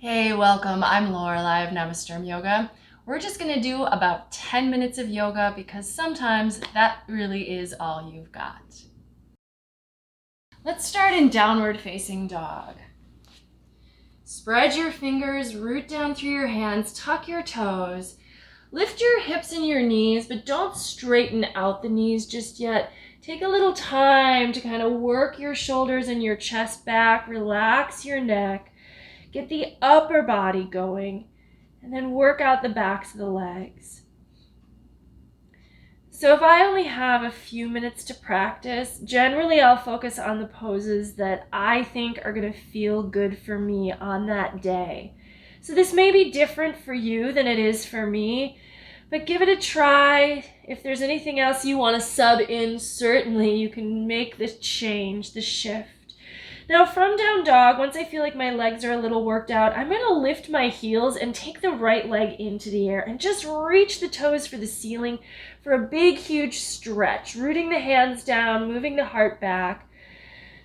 Hey, welcome. I'm Lorelai of Namasturm Yoga. We're just going to do about 10 minutes of yoga because sometimes that really is all you've got. Let's start in downward facing dog. Spread your fingers, root down through your hands, tuck your toes. Lift your hips and your knees, but don't straighten out the knees just yet. Take a little time to kind of work your shoulders and your chest back, relax your neck. Get the upper body going, and then work out the backs of the legs. So if I only have a few minutes to practice, generally I'll focus on the poses that I think are going to feel good for me on that day. So this may be different for you than it is for me, but give it a try. If there's anything else you want to sub in, certainly you can make the change, the shift. Now from down dog, once I feel like my legs are a little worked out, I'm going to lift my heels and take the right leg into the air and just reach the toes for the ceiling for a big, huge stretch, rooting the hands down, moving the heart back.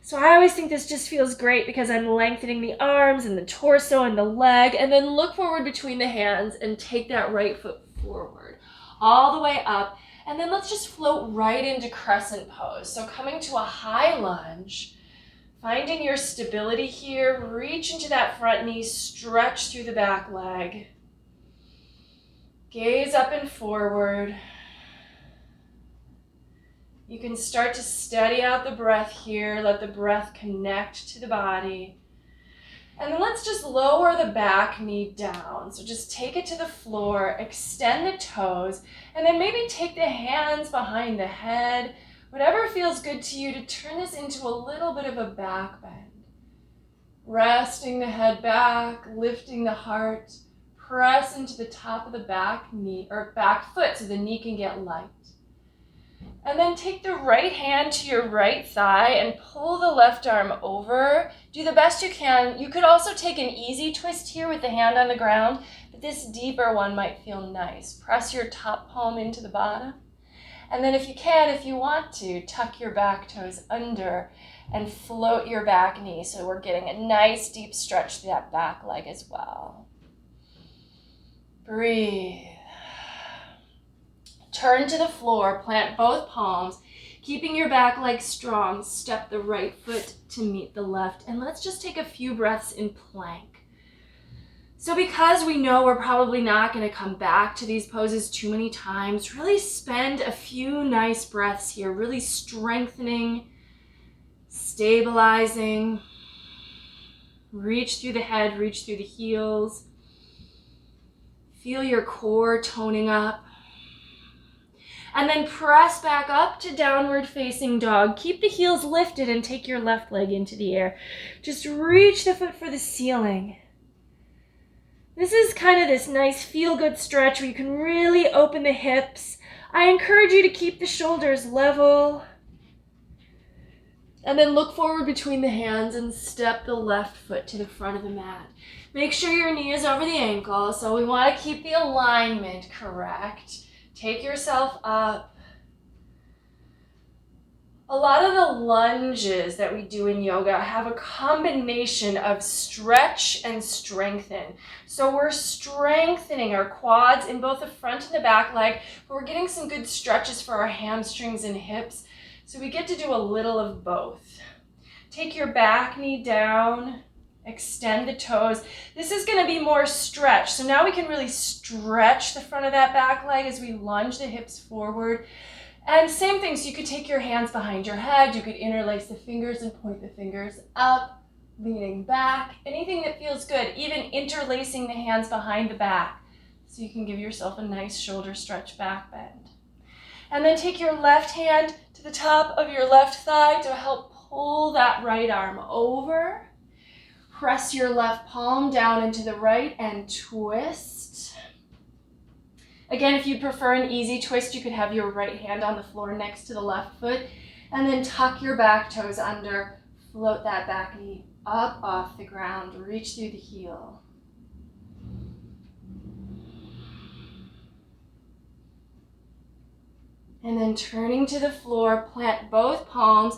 So I always think this just feels great because I'm lengthening the arms and the torso and the leg, and then look forward between the hands and take that right foot forward all the way up. And then let's just float right into crescent pose. So coming to a high lunge, finding your stability here, reach into that front knee, stretch through the back leg. Gaze up and forward. You can start to steady out the breath here, let the breath connect to the body. And then let's just lower the back knee down. So just take it to the floor, extend the toes, and then maybe take the hands behind the head, whatever feels good to you, to turn this into a little bit of a back bend. Resting the head back, lifting the heart, press into the top of the back knee or back foot so the knee can get light. And then take the right hand to your right thigh and pull the left arm over. Do the best you can. You could also take an easy twist here with the hand on the ground, but this deeper one might feel nice. Press your top palm into the bottom. And then if you can, if you want to, tuck your back toes under and float your back knee. So we're getting a nice deep stretch to that back leg as well. Breathe. Turn to the floor, plant both palms, keeping your back leg strong. Step the right foot to meet the left. And let's just take a few breaths in plank. So because we know we're probably not going to come back to these poses too many times, really spend a few nice breaths here, really strengthening, stabilizing. Reach through the head, reach through the heels. Feel your core toning up. And then press back up to downward facing dog. Keep the heels lifted and take your left leg into the air. Just reach the foot for the ceiling. This is kind of this nice feel-good stretch where you can really open the hips. I encourage you to keep the shoulders level. And then look forward between the hands and step the left foot to the front of the mat. Make sure your knee is over the ankle, so we want to keep the alignment correct. Take yourself up. A lot of the lunges that we do in yoga have a combination of stretch and strengthen. So we're strengthening our quads in both the front and the back leg, but we're getting some good stretches for our hamstrings and hips. So we get to do a little of both. Take your back knee down, extend the toes. This is going to be more stretch. So now we can really stretch the front of that back leg as we lunge the hips forward. And same thing, so you could take your hands behind your head, you could interlace the fingers and point the fingers up, leaning back, anything that feels good, even interlacing the hands behind the back, so you can give yourself a nice shoulder stretch back bend. And then take your left hand to the top of your left thigh to help pull that right arm over. Press your left palm down into the right and twist. Again, if you prefer an easy twist, you could have your right hand on the floor next to the left foot, and then tuck your back toes under, float that back knee up off the ground, reach through the heel. And then turning to the floor, plant both palms,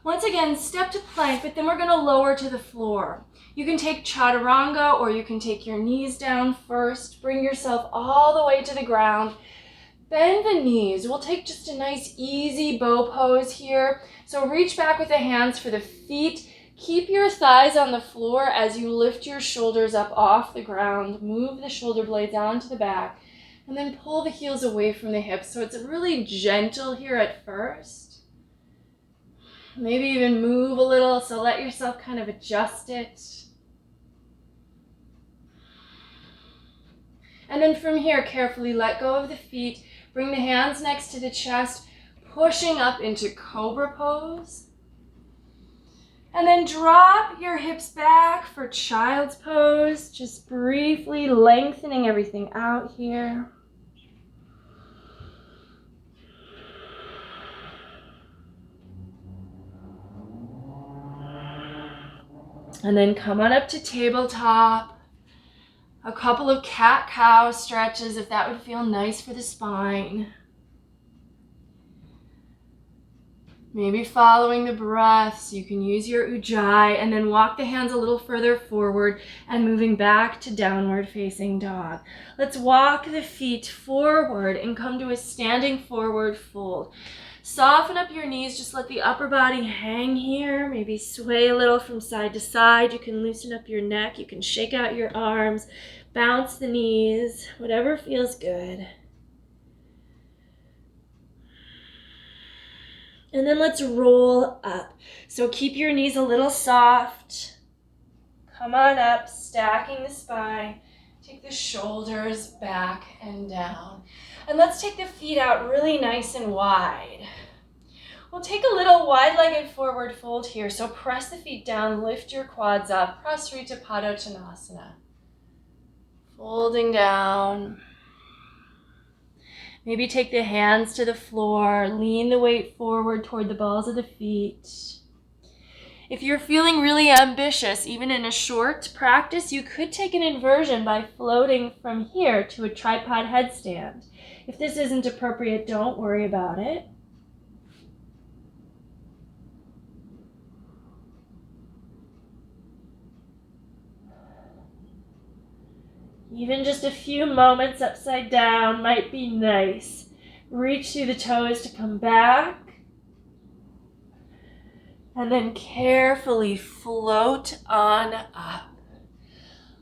Once again, step to plank, but then we're gonna lower to the floor. You can take chaturanga or you can take your knees down first. Bring yourself all the way to the ground. Bend the knees. We'll take just a nice easy bow pose here. So reach back with the hands for the feet. Keep your thighs on the floor as you lift your shoulders up off the ground. Move the shoulder blades onto the back and then pull the heels away from the hips. So it's really gentle here at first. Maybe even move a little, so let yourself kind of adjust it. And then from here, carefully let go of the feet. Bring the hands next to the chest, pushing up into cobra pose. And then drop your hips back for child's pose, just briefly lengthening everything out here. And then come on up to tabletop. A couple of cat-cow stretches if that would feel nice for the spine. Maybe following the breaths, you can use your ujjayi and then walk the hands a little further forward and moving back to downward facing dog. Let's walk the feet forward and come to a standing forward fold. Soften up your knees, just let the upper body hang here. Maybe sway a little from side to side. You can loosen up your neck, you can shake out your arms, bounce the knees, whatever feels good. And then let's roll up. So keep your knees a little soft. Come on up, stacking the spine. Take the shoulders back and down. And let's take the feet out really nice and wide. We'll take a little wide-legged forward fold here. So press the feet down, lift your quads up, Prasarita Padottanasana. Folding down. Maybe take the hands to the floor, lean the weight forward toward the balls of the feet. If you're feeling really ambitious, even in a short practice, you could take an inversion by floating from here to a tripod headstand. If this isn't appropriate, don't worry about it. Even just a few moments upside down might be nice. Reach through the toes to come back. And then carefully float on up.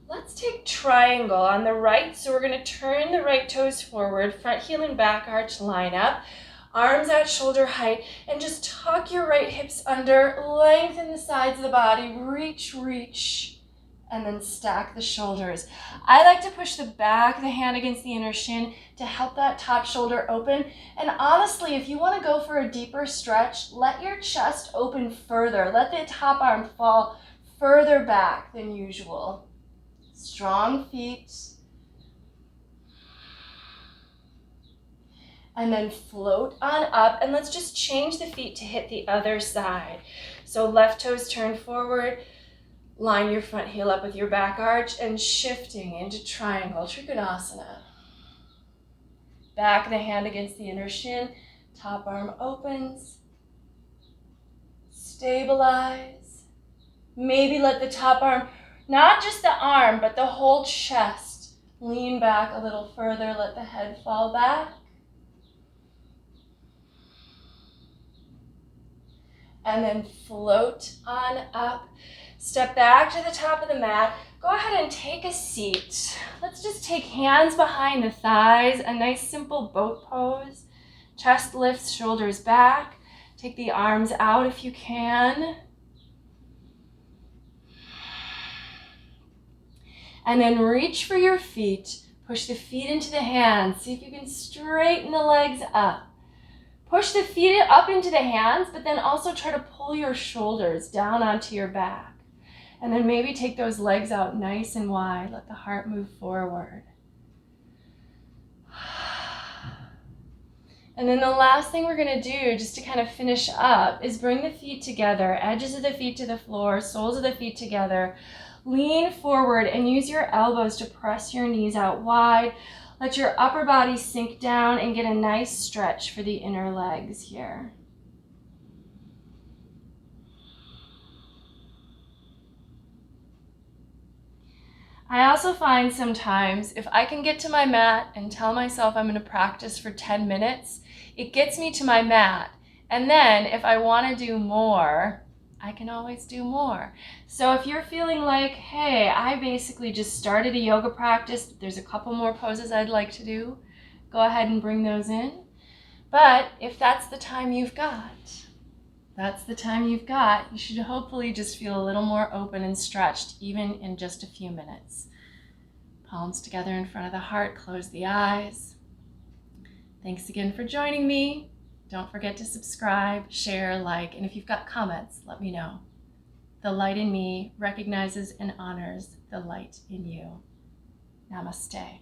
Let's take triangle on the right. So we're going to turn the right toes forward, front heel and back arch line up. Arms at shoulder height. And just tuck your right hips under. Lengthen the sides of the body. Reach, reach. And then stack the shoulders. I like to push the back of the hand against the inner shin to help that top shoulder open. And honestly, if you want to go for a deeper stretch, let your chest open further. Let the top arm fall further back than usual. Strong feet. And then float on up. And let's just change the feet to hit the other side. So left toes turn forward. Line your front heel up with your back arch and shifting into triangle, Trikonasana. Back of the hand against the inner shin, top arm opens. Stabilize. Maybe let the top arm, not just the arm, but the whole chest, lean back a little further, let the head fall back. And then float on up. Step back to the top of the mat. Go ahead and take a seat. Let's just take hands behind the thighs, a nice simple boat pose. Chest lifts, shoulders back. Take the arms out if you can. And then reach for your feet. Push the feet into the hands. See if you can straighten the legs up. Push the feet up into the hands, but then also try to pull your shoulders down onto your back. And then maybe take those legs out nice and wide. Let the heart move forward. And then the last thing we're going to do, just to kind of finish up, is bring the feet together, edges of the feet to the floor, soles of the feet together. Lean forward and use your elbows to press your knees out wide. Let your upper body sink down and get a nice stretch for the inner legs here. I also find sometimes if I can get to my mat and tell myself I'm going to practice for 10 minutes, it gets me to my mat. And then if I want to do more, I can always do more. So if you're feeling like, hey, I basically just started a yoga practice, but there's a couple more poses I'd like to do, go ahead and bring those in. But if that's the time you've got, you should hopefully just feel a little more open and stretched, even in just a few minutes. Palms together in front of the heart, close the eyes. Thanks again for joining me. Don't forget to subscribe, share, like, and if you've got comments, let me know. The light in me recognizes and honors the light in you. Namaste.